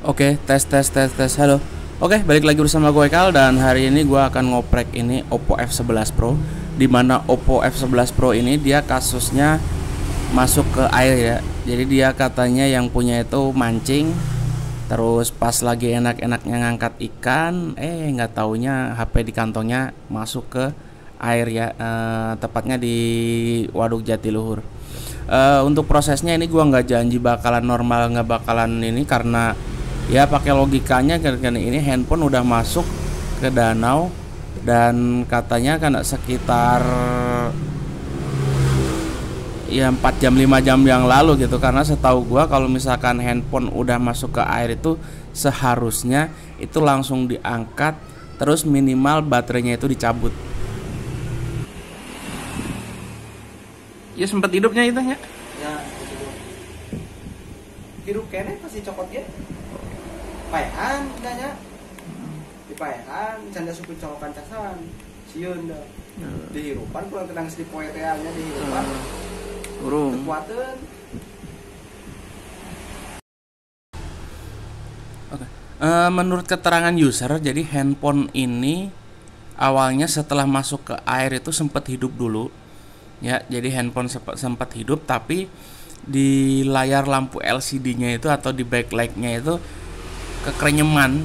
Oke, tes. Halo. Oke, balik lagi bersama gue Ekal dan hari ini gue akan ngoprek ini Oppo F11 Pro. Di mana Oppo F11 Pro ini dia kasusnya masuk ke air ya. Jadi dia katanya yang punya itu mancing, terus pas lagi enak-enaknya ngangkat ikan, nggak taunya HP di kantongnya masuk ke air ya. Tepatnya di Waduk Jatiluhur. Untuk prosesnya ini gua nggak janji bakalan normal, nggak bakalan ini karena ya pakai logikanya kan ini handphone udah masuk ke danau dan katanya kan sekitar ya 4 jam 5 jam yang lalu gitu. Karena setahu gua kalau misalkan handphone udah masuk ke air itu seharusnya itu langsung diangkat, terus minimal baterainya itu dicabut. Ya sempat hidupnya itu ya. Ya, hidup kene pasti cokot ya. Paehan nanya. Di paehan canda suku cokokan casan. Sieun da. Dihirupan kurang tenang di poeteannya dihirupan. Urung. Kekuatan. Oke. Menurut keterangan user, jadi handphone ini awalnya setelah masuk ke air itu sempat hidup dulu. Ya, jadi handphone sempat hidup, tapi di layar lampu LCD-nya itu atau di backlight-nya itu kekrenyeman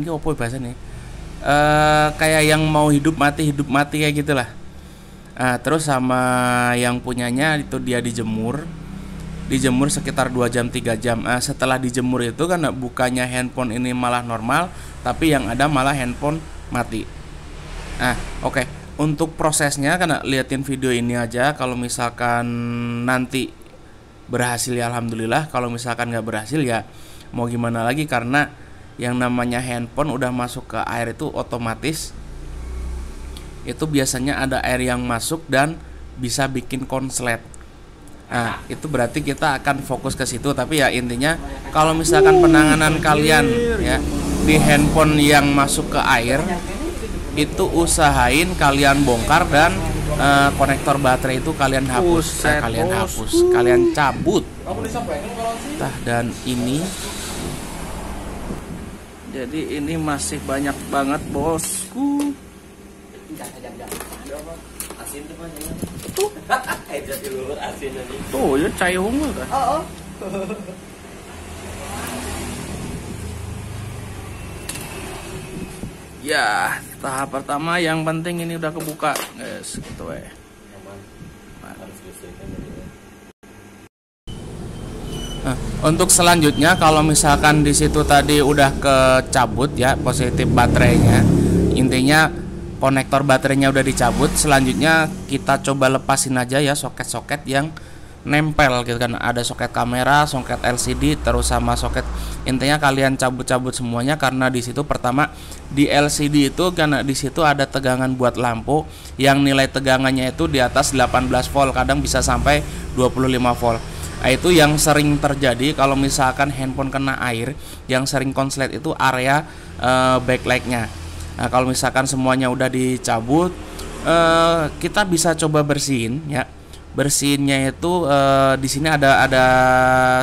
gitu apa bahasanya? Kayak yang mau hidup mati kayak gitulah. Terus sama yang punyanya itu dia dijemur sekitar 2 jam 3 jam. Setelah dijemur itu kan bukannya handphone ini malah normal, tapi yang ada malah handphone mati. Oke. Untuk prosesnya karena liatin video ini aja. Kalau misalkan nanti berhasil ya alhamdulillah, kalau misalkan nggak berhasil ya mau gimana lagi, karena yang namanya handphone udah masuk ke air itu otomatis itu biasanya ada air yang masuk dan bisa bikin konslet. Itu berarti kita akan fokus ke situ. Tapi ya intinya kalau misalkan penanganan kalian ya di handphone yang masuk ke air itu usahain kalian bongkar dan konektor baterai itu kalian hapus, kalian cabut. Dan ini jadi ini masih banyak banget bosku. Asin tuh banyak. Tuh ya cai unggul kan. Oh. Ya, tahap pertama yang penting ini udah kebuka, guys, gitu ya. Untuk selanjutnya kalau misalkan di situ tadi udah kecabut ya positif baterainya, intinya konektor baterainya udah dicabut, selanjutnya kita coba lepasin aja ya soket-soket yang nempel gitu kan. Ada soket kamera, soket LCD, terus sama soket. Intinya kalian cabut-cabut semuanya karena di situ pertama di LCD itu karena di situ ada tegangan buat lampu yang nilai tegangannya itu di atas 18 volt, kadang bisa sampai 25 volt. Itu yang sering terjadi kalau misalkan handphone kena air, yang sering konslet itu area backlight-nya. Kalau misalkan semuanya udah dicabut, kita bisa coba bersihin ya. Bersihinnya itu di sini ada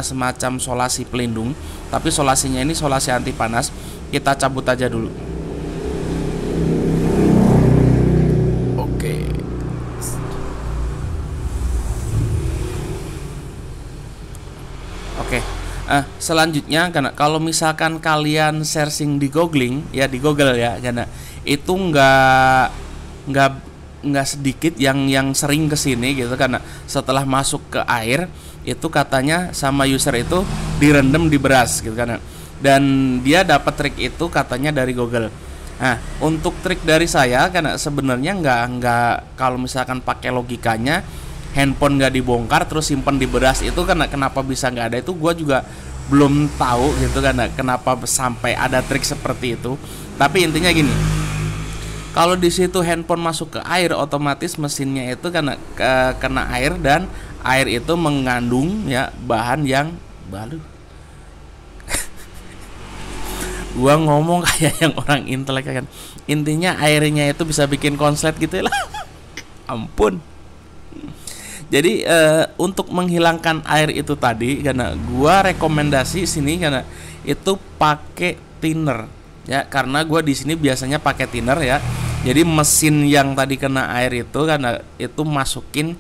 semacam solasi pelindung, tapi solasinya ini solasi anti panas. Kita cabut aja dulu. Oke. Selanjutnya karena kalau misalkan kalian searching di Google ya karena itu nggak sedikit yang sering kesini gitu, karena setelah masuk ke air itu katanya sama user itu direndam di beras gitu kan, dan dia dapat trik itu katanya dari Google. Untuk trik dari saya karena sebenarnya nggak kalau misalkan pakai logikanya handphone nggak dibongkar terus simpen di beras itu karena kenapa bisa nggak ada, itu gue juga belum tahu gitu karena kenapa sampai ada trik seperti itu. Tapi intinya gini, kalau di situ handphone masuk ke air, otomatis mesinnya itu kena air dan air itu mengandung ya bahan yang baru. Gua ngomong kayak yang orang intelek kan. Intinya airnya itu bisa bikin konslet gitu lah. Ampun. Jadi untuk menghilangkan air itu tadi, karena gua rekomendasi sini karena itu pakai thinner ya, karena gua di sini biasanya pakai thinner ya. Jadi mesin yang tadi kena air itu karena itu masukin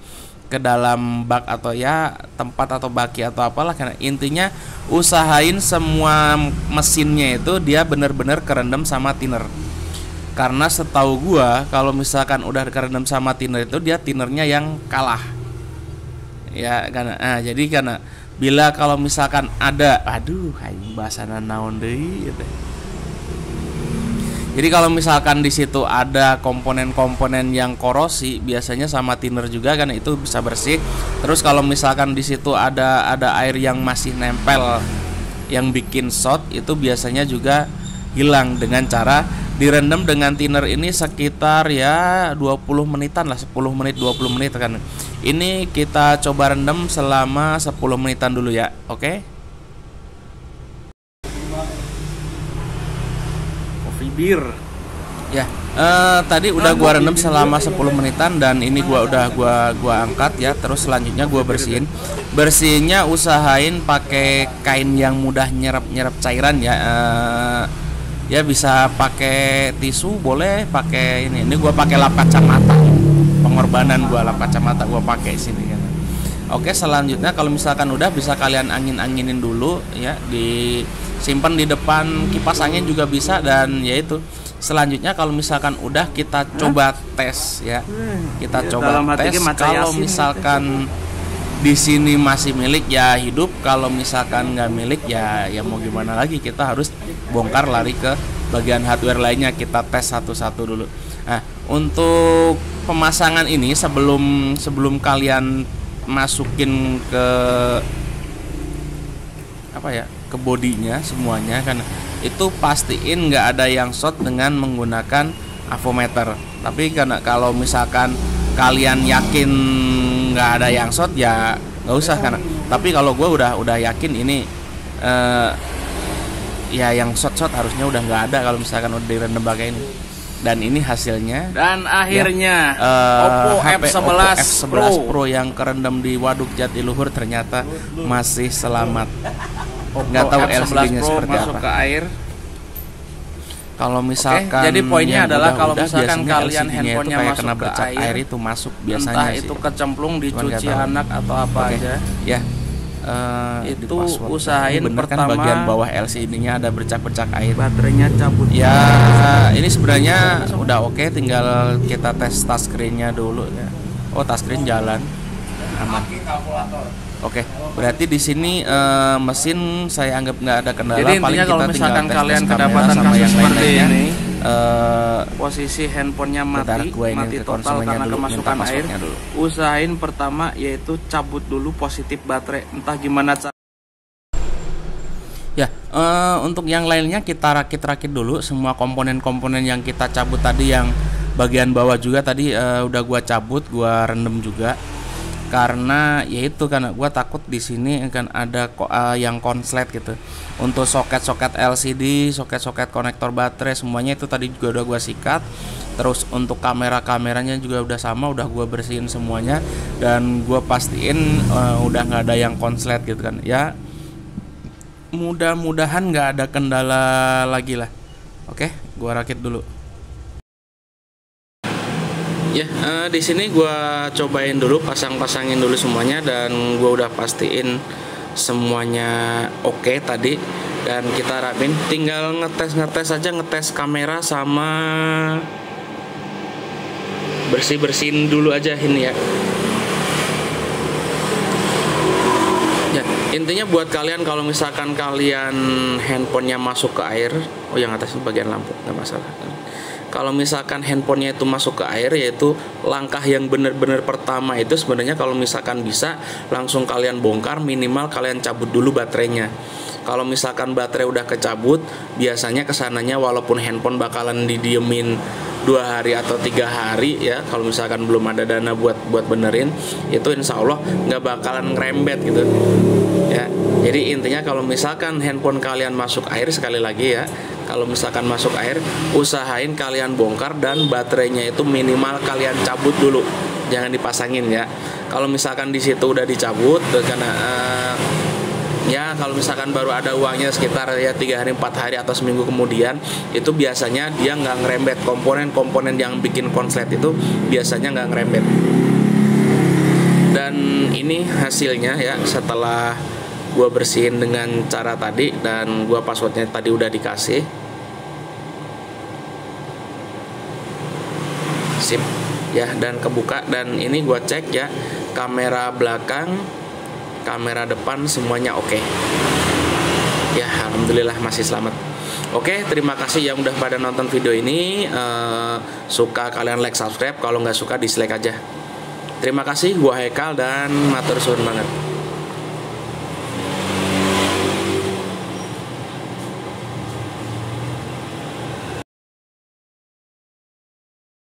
ke dalam bak atau ya tempat atau baki atau apalah, karena intinya usahain semua mesinnya itu dia benar-benar kerendam sama thinner. Karena setahu gua kalau misalkan udah kerendam sama thinner itu dia thinnernya yang kalah. Ya karena jadi karena bila kalau misalkan ada aing bahasana naon deui gitu. Jadi kalau misalkan di situ ada komponen-komponen yang korosi, biasanya sama thinner juga kan itu bisa bersih. Terus kalau misalkan di situ ada air yang masih nempel yang bikin shot, itu biasanya juga hilang dengan cara direndam dengan thinner ini sekitar ya 20 menitan lah, 10 menit 20 menit kan. Ini kita coba rendam selama 10 menitan dulu ya. Oke. Coffee beer. Ya, tadi udah gua rendam selama 10 menitan dan ini gua udah gua angkat ya. Terus selanjutnya gua bersihin. Bersihnya usahain pakai kain yang mudah nyerap cairan ya. Ya bisa pakai tisu boleh, pakai ini gua pakai lap kacamata. Pengorbanan gua lap kacamata gua pakai sini kan. Oke, selanjutnya kalau misalkan udah bisa kalian anginin dulu ya, disimpan di depan kipas angin juga bisa. Dan yaitu selanjutnya kalau misalkan udah kita coba tes ya. Kita coba tes kalau misalkan di sini masih milik ya hidup, kalau misalkan nggak milik ya mau gimana lagi, kita harus bongkar lari ke bagian hardware lainnya, kita tes satu-satu dulu. Nah, untuk pemasangan ini sebelum kalian masukin ke ke bodinya semuanya kan, itu pastiin nggak ada yang short dengan menggunakan avometer. Tapi karena kalau misalkan kalian yakin nggak ada yang short ya nggak usah karena. Tapi kalau gue udah yakin ini ya yang short harusnya udah nggak ada kalau misalkan udah direndam pakai ini. Dan ini hasilnya. Dan akhirnya Oppo F11 Pro yang kerendam di Waduk Jatiluhur ternyata masih selamat. Nggak tahu LCD-nya seperti masuk apa. Ke air. Kalau misalkan jadi poinnya adalah kalau misalkan kalian handphonenya masuk kena ke air itu masuk biasanya entah sih. Itu kecemplung dicuci anak atau apa aja ya. Itu usahain pertama kan bagian bawah LCD-nya ada bercak-bercak air, baterainya cabut ya. Ini sebenarnya udah oke, tinggal kita tes touchscreen-nya dulu ya. Oh, touchscreen jalan aman. Oke, berarti di sini mesin saya anggap nggak ada kendala. Jadi intinya kalau misalkan kalian kedapatan kasus seperti ini, posisi handphonenya mati total karena kemasukan air, usahain pertama yaitu cabut dulu positif baterai, entah gimana cara. Ya, untuk yang lainnya kita rakit dulu semua komponen-komponen yang kita cabut tadi, yang bagian bawah juga tadi udah gua cabut, gua rendam juga. Karena yaitu karena gue takut di sini kan ada yang konslet gitu. Untuk soket-soket LCD, soket-soket konektor baterai semuanya itu tadi juga udah gue sikat. Terus untuk kameranya juga udah sama, udah gue bersihin semuanya dan gue pastiin udah nggak ada yang konslet gitu kan ya. Mudah-mudahan nggak ada kendala lagi lah. Oke, gue rakit dulu. Ya, di sini gua cobain dulu, pasangin dulu semuanya dan gua udah pastiin semuanya oke tadi. Dan kita rapin, tinggal ngetes aja, ngetes kamera sama bersihin dulu aja ini ya. Ya, intinya buat kalian kalau misalkan kalian handphonenya masuk ke air, oh yang atas bagian lampu nggak masalah. Kalau misalkan handphonenya itu masuk ke air, yaitu langkah yang benar-benar pertama itu sebenarnya kalau misalkan bisa langsung kalian bongkar, minimal kalian cabut dulu baterainya. Kalau misalkan baterai udah kecabut, biasanya kesananya walaupun handphone bakalan didiemin 2 hari atau 3 hari ya, kalau misalkan belum ada dana buat benerin, itu insya Allah nggak bakalan ngerembet gitu ya. Jadi intinya kalau misalkan handphone kalian masuk air, sekali lagi ya, kalau misalkan masuk air, usahain kalian bongkar dan baterainya itu minimal kalian cabut dulu jangan dipasangin ya. Kalau misalkan di situ udah dicabut karena ya kalau misalkan baru ada uangnya sekitar ya 3 hari 4 hari atau seminggu kemudian, itu biasanya dia nggak ngerembet. Komponen-komponen yang bikin konslet itu biasanya nggak ngerembet. Dan ini hasilnya ya setelah gua bersihin dengan cara tadi, dan gua passwordnya tadi udah dikasih. Sip ya, dan kebuka. Dan ini gua cek ya, kamera belakang, kamera depan semuanya oke. Ya alhamdulillah masih selamat. Oke, terima kasih yang udah pada nonton video ini. Suka kalian like, subscribe, kalau nggak suka dislike aja. Terima kasih, gua Haikal dan matur suwun banget.